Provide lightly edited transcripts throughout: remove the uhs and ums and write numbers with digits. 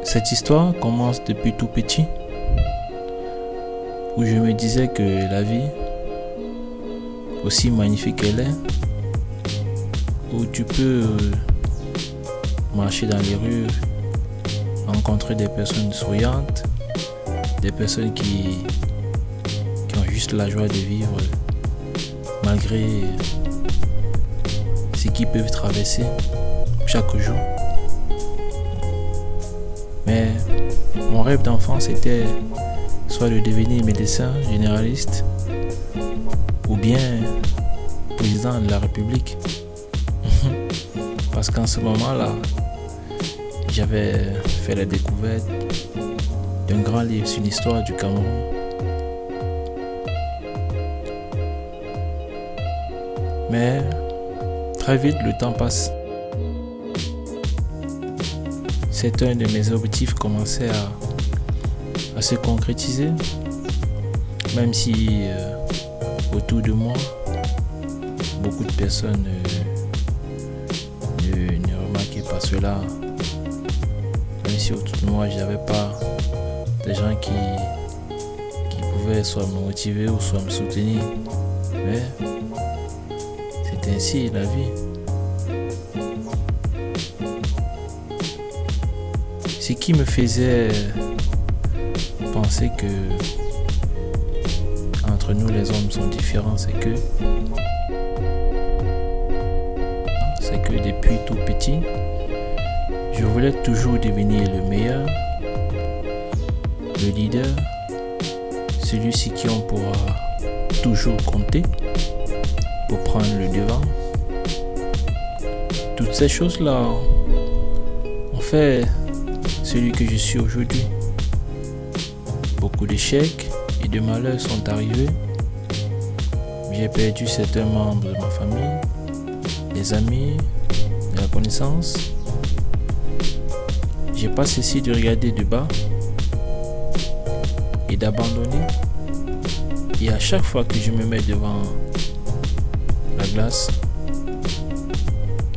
Cette histoire commence depuis tout petit, où je me disais que la vie, aussi magnifique qu'elle est, où tu peux marcher dans les rues, rencontrer des personnes souriantes, des personnes qui ont juste la joie de vivre malgré ce qu'ils peuvent traverser chaque jour. Mais mon rêve d'enfant, c'était soit de devenir médecin généraliste ou bien président de la République. Parce qu'en ce moment-là, j'avais fait la découverte d'un grand livre sur l'histoire du Cameroun. Mais très vite, le temps passe. C'est un de mes objectifs commençait à se concrétiser, même si autour de moi, beaucoup de personnes ne remarquaient pas cela. Même si autour de moi, je n'avais pas des gens qui pouvaient soit me motiver ou soit me soutenir. Mais c'est ainsi la vie. Ce qui me faisait penser que entre nous les hommes sont différents, c'est que depuis tout petit, je voulais toujours devenir le meilleur, le leader, celui-ci qui on pourra toujours compter pour prendre le devant. Toutes ces choses-là ont fait celui que je suis aujourd'hui. Beaucoup d'échecs et de malheurs sont arrivés. J'ai perdu certains membres de ma famille, des amis, de la connaissance. J'ai pas cessé de regarder de bas et d'abandonner. Et à chaque fois que je me mets devant la glace,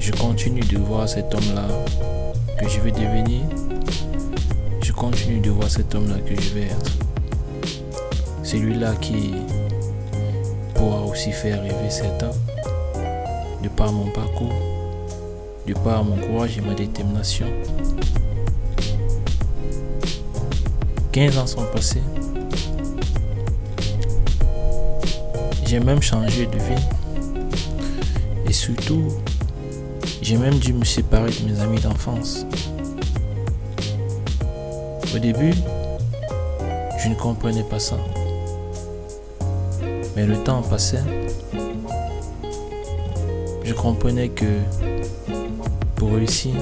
je continue de voir cet homme-là que je vais devenir. Je continue de voir cet homme-là que je vais être. Celui-là qui pourra aussi faire rêver certains, de par mon parcours, de par mon courage et ma détermination. 15 ans sont passés. J'ai même changé de vie. Et surtout, j'ai même dû me séparer de mes amis d'enfance. Au début, je ne comprenais pas ça. Mais le temps passait. Je comprenais que pour réussir,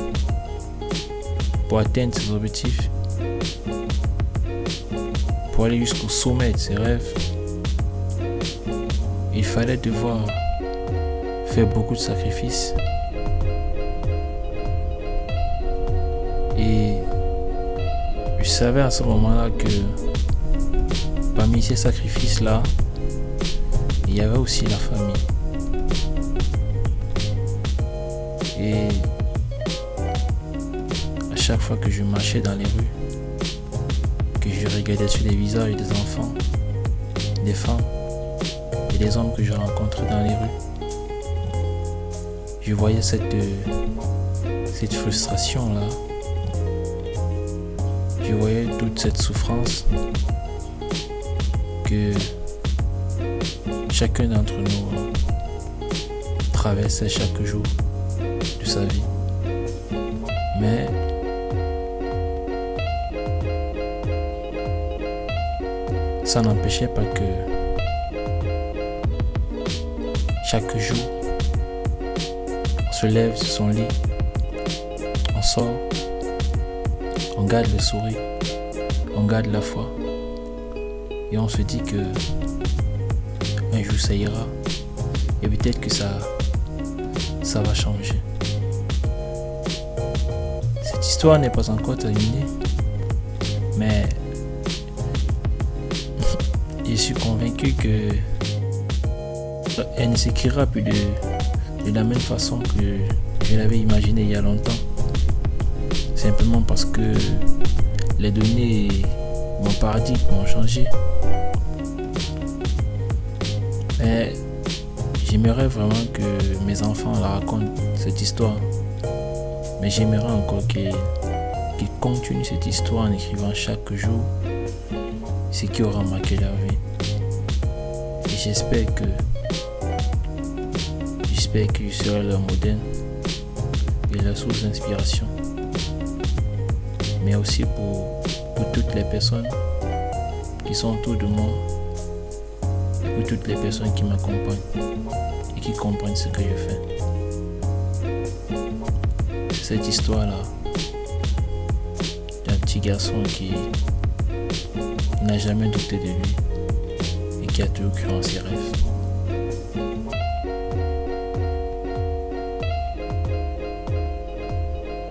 pour atteindre ses objectifs, pour aller jusqu'au sommet de ses rêves, il fallait devoir faire beaucoup de sacrifices. Et je savais à ce moment-là que parmi ces sacrifices-là, il y avait aussi la famille. Et à chaque fois que je marchais dans les rues, que je regardais sur les visages des enfants, des femmes et des hommes que je rencontrais dans les rues, je voyais cette frustration-là. Je voyais toute cette souffrance que chacun d'entre nous traversait chaque jour de sa vie. Mais ça n'empêchait pas que chaque jour, on se lève sur son lit, on sort, on garde le sourire, on garde la foi et on se dit que un jour ça ira et peut-être que ça va changer. Cette histoire n'est pas encore terminée, mais je suis convaincu que elle ne s'écrira plus de la même façon que je l'avais imaginé il y a longtemps. Simplement seulement parce que les données, mon paradigme ont changé. Mais j'aimerais vraiment que mes enfants la racontent cette histoire. Mais j'aimerais encore qu'ils continuent cette histoire en écrivant chaque jour ce qui aura marqué leur vie. Et j'espère que je serai leur modèle et leur source d'inspiration. Mais aussi pour toutes les personnes qui sont autour de moi, et pour toutes les personnes qui m'accompagnent et qui comprennent ce que je fais. Cette histoire-là d'un petit garçon qui n'a jamais douté de lui et qui a toujours cru en ses rêves.